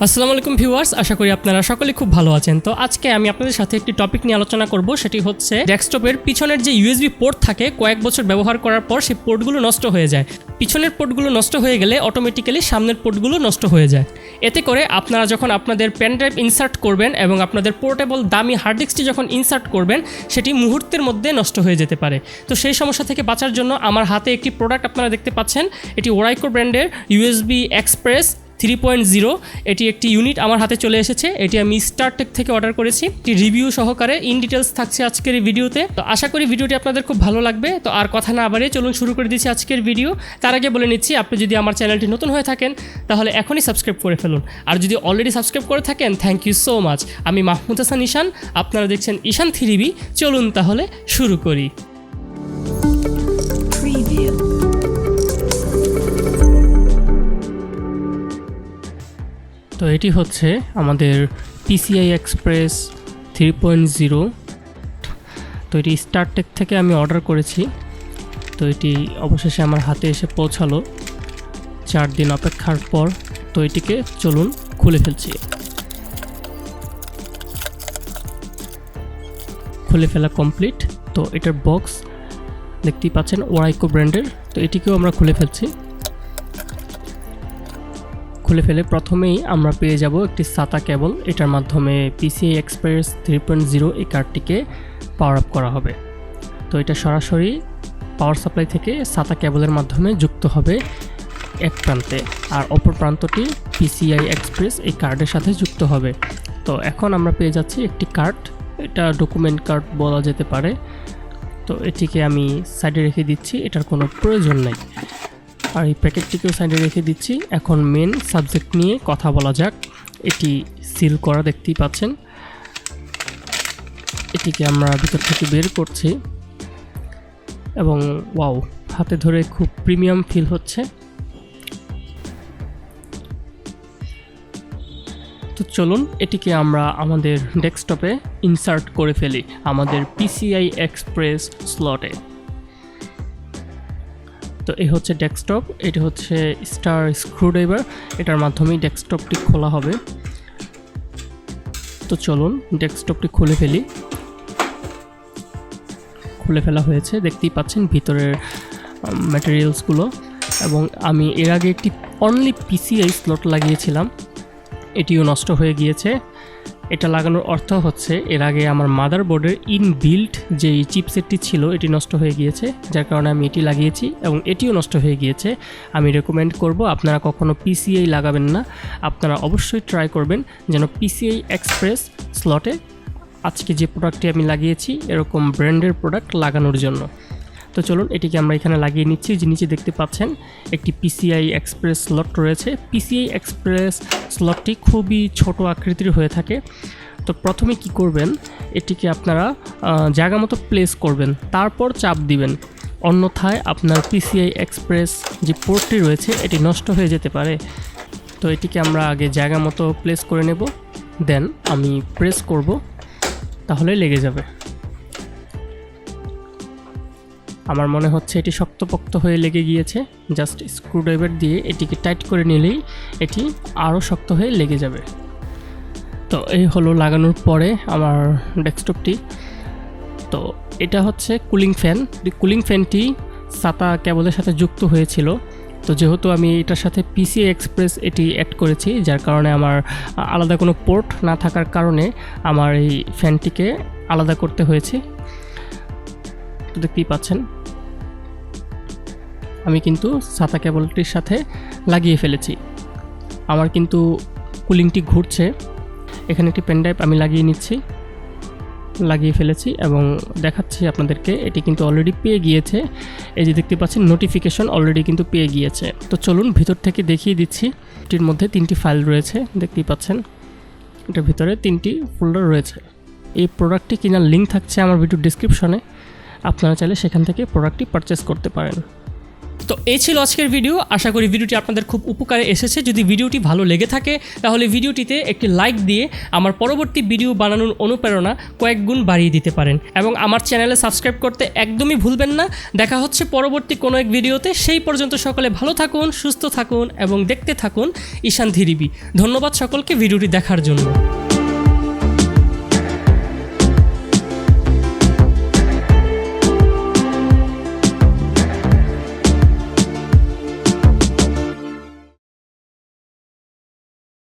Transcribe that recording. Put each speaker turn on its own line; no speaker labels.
আসসালামু আলাইকুম ভিউয়ার্স, আশা করি আপনারা সকলে খুব ভালো আছেন। তো আজকে আমি আপনাদের সাথে একটি টপিক নিয়ে আলোচনা করব, সেটি হচ্ছে ডেস্কটপের পিছনের যে ইউএসবি পোর্ট থাকে, কয়েক বছর ব্যবহার করার পর সেই পোর্টগুলো নষ্ট হয়ে যায়। পিছনের পোর্টগুলো নষ্ট হয়ে গেলে অটোমেটিক্যালি সামনের পোর্টগুলো নষ্ট হয়ে যায়। এতে করে আপনারা যখন আপনাদের পেন ড্রাইভ ইনসার্ট করবেন এবং আপনাদের পোর্টেবল দামি হার্ড ডিস্কটি যখন ইনসার্ট করবেন, সেটি মুহূর্তের মধ্যে নষ্ট হয়ে যেতে পারে। তো সেই সমস্যা থেকে বাঁচার জন্য আমার হাতে একটি প্রোডাক্ট আপনারা দেখতে পাচ্ছেন। এটি ওরাইকো ব্র্যান্ডের ইউএসবি এক্সপ্রেস 3.0 এটি একটি ইউনিট আমার হাতে চলে এসেছে। এটি আমি স্টারটেক থেকে অর্ডার করেছি। এটি রিভিউ সহকারে ইন ডিটেলস থাকছে আজকের এই ভিডিওতে। তো আশা করি ভিডিওটি আপনাদের খুব ভালো লাগবে। তো আর কথা না বাড়িয়ে চলুন শুরু করে দিচ্ছি আজকের ভিডিও। তার আগে বলে নিচ্ছি, আপনি যদি আমার চ্যানেলটি নতুন হয়ে থাকেন তাহলে এখনই সাবস্ক্রাইব করে ফেলুন, আর যদি অলরেডি সাবস্ক্রাইব করে থাকেন থ্যাংক ইউ সো মাচ। আমি মাহমুদ হাসান ঈশান, আপনারা দেখছেন ঈশান3B। চলুন তাহলে শুরু করি। তো এটি হচ্ছে আমাদের PCI-Express 3.0। তো এটি স্টারটেক থেকে আমি অর্ডার করেছি। তো এটি অবশেষে আমার হাতে এসে পৌঁছালো 4 দিন অপেক্ষার পর। তো এটিকে চলুন খুলে ফেলছি। খুলে ফেলা কমপ্লিট। তো এটার বক্স দেখতেই পাচ্ছেন ওরাইকো ব্র্যান্ডের। তো এটিকেও আমরা খুলে ফেলছি। খুলে ফেলে প্রথমেই আমরা পেয়ে যাব একটি সাতা কেবল। এটার মাধ্যমে PCI-Express 3.0 এই কার্ডটিকে পাওয়ার আপ করা হবে। তো এটা সরাসরি পাওয়ার সাপ্লাই থেকে সাতা কেবলের মাধ্যমে যুক্ত হবে এক প্রান্তে, আর অপর প্রান্তটি PCI-Express এই কার্ডের সাথে যুক্ত হবে। তো এখন আমরা পেয়ে যাচ্ছি একটি কার্ড, এটা ডকুমেন্ট কার্ড বলা যেতে পারে। তো এটিকে আমি সাইডে রেখে দিচ্ছি, এটার কোনো প্রয়োজন নেই। আর এই প্যাকেটটিকেও সাইডে রেখে দিচ্ছি। এখন মেন সাবজেক্ট নিয়ে কথা বলা যাক। এটি সিল করা দেখতেই পাচ্ছেন। এটিকে আমরা ভিতর থেকে বের করছি এবং ওয়াও, হাতে ধরে খুব প্রিমিয়াম ফিল হচ্ছে। তো চলুন এটিকে আমরা আমাদের ডেস্কটপে ইনসার্ট করে ফেলি, আমাদের PCI-Express স্লটে। তো এই হচ্ছে ডেস্কটপ, এটি হচ্ছে স্টার স্ক্রুড্রাইভার, এটার মাধ্যমেই ডেস্কটপটি খোলা হবে। তো চলুন ডেস্কটপটি খুলে ফেলি। খুলে ফেলা হয়েছে, দেখতেই পাচ্ছেন ভিতরের ম্যাটেরিয়ালসগুলো। এবং আমি এর আগে একটি অনলি PCI স্লট লাগিয়েছিলাম, এটিও নষ্ট হয়ে গিয়েছে। এটা লাগানোর অর্থ হচ্ছে এর আগে আমার মাদারবোর্ডের ইনবিল্ট যেই চিপসেটটি ছিল এটি নষ্ট হয়ে গিয়েছে, যার কারণে আমি এটি লাগিয়েছি এবং এটিও নষ্ট হয়ে গিয়েছে। আমি রেকমেন্ড করব আপনারা কখনো PCI লাগাবেন না, আপনারা অবশ্যই ট্রাই করবেন যেন PCI-Express স্লটে আজকে যে প্রোডাক্টটি আমি লাগিয়েছি এরকম ব্র্যান্ডের প্রোডাক্ট লাগানোর জন্য। তো চলুন এটিকে আমরা এখানে লাগিয়ে নিচ্ছি। যে নিচে দেখতে পাচ্ছেন একটি PCI-Express স্লট রয়েছে। PCI-Express স্লটটি খুবই ছোট আকৃতির হয়ে থাকে। তো প্রথমে কি করবেন, এটিকে আপনারা জায়গা মতো প্লেস করবেন, তারপর চাপ দিবেন, অন্যথায় আপনার PCI-Express যে পোর্টটি রয়েছে এটি নষ্ট হয়ে যেতে পারে। তো এটিকে আমরা আগে জায়গা মতো প্লেস করে নেব, দেন আমি প্রেস করব, তাহলে লেগে যাবে। আমার মনে হচ্ছে এটি শক্তপোক্ত হয়ে লেগে গিয়েছে, জাস্ট স্ক্রুড্রাইভার দিয়ে এটিকে টাইট করে নিলেই এটি আরও শক্ত হয়ে লেগে যাবে। তো এই হলো লাগানোর পরে আমার ডেস্কটপটি। তো এটা হচ্ছে কুলিং ফ্যান। কুলিং ফ্যানটি সাতা কেবলের সাথে যুক্ত হয়েছিল। তো যেহেতু আমি এটার সাথে PCI-Express এটি অ্যাড করেছি, যার কারণে আমার আলাদা কোনো পোর্ট না থাকার কারণে আমার এই ফ্যানটিকে আলাদা করতে হয়েছে। তো দেখতেই পাচ্ছেন আমি কিন্তু সাতা কেবলটির সাথে লাগিয়ে ফেলেছি। আমার কিন্তু কুলিংটি ঘুরছে। এখানে একটি পেন ড্রাইভ আমি লাগিয়ে ফেলেছি এবং দেখাচ্ছি আপনাদেরকে, এটি কিন্তু অলরেডি পেয়ে গিয়েছে। এই যে দেখতে পাচ্ছেন নোটিফিকেশন অলরেডি কিন্তু পেয়ে গিয়েছে। তো চলুন ভিতর থেকে দেখিয়ে দিচ্ছি। এটির মধ্যে 3টি ফাইল রয়েছে, দেখতেই পাচ্ছেন এটার ভিতরে 3টি ফোল্ডার রয়েছে। এই প্রোডাক্টটি কেনার লিঙ্ক থাকছে আমার ভিডিও ডিসক্রিপশনে, আপনারা চাইলে সেখান থেকে প্রোডাক্টটি পারচেস করতে পারেন। তো এই ছিল আজকের ভিডিও। আশা করি ভিডিওটি আপনাদের খুব উপকারে এসেছে। যদি ভিডিওটি ভালো লেগে থাকে তাহলে ভিডিওটিতে একটি লাইক দিয়ে আমার পরবর্তী ভিডিও বানানোর অনুপ্রেরণা কয়েক গুণ বাড়িয়ে দিতে পারেন এবং আমার চ্যানেলে সাবস্ক্রাইব করতে একদমই ভুলবেন না। দেখা হচ্ছে পরবর্তী কোনো এক ভিডিওতে। সেই পর্যন্ত সকলে ভালো থাকুন, সুস্থ থাকুন এবং দেখতে থাকুন ঈশান 3B। ধন্যবাদ সকলকে ভিডিওটি দেখার জন্য।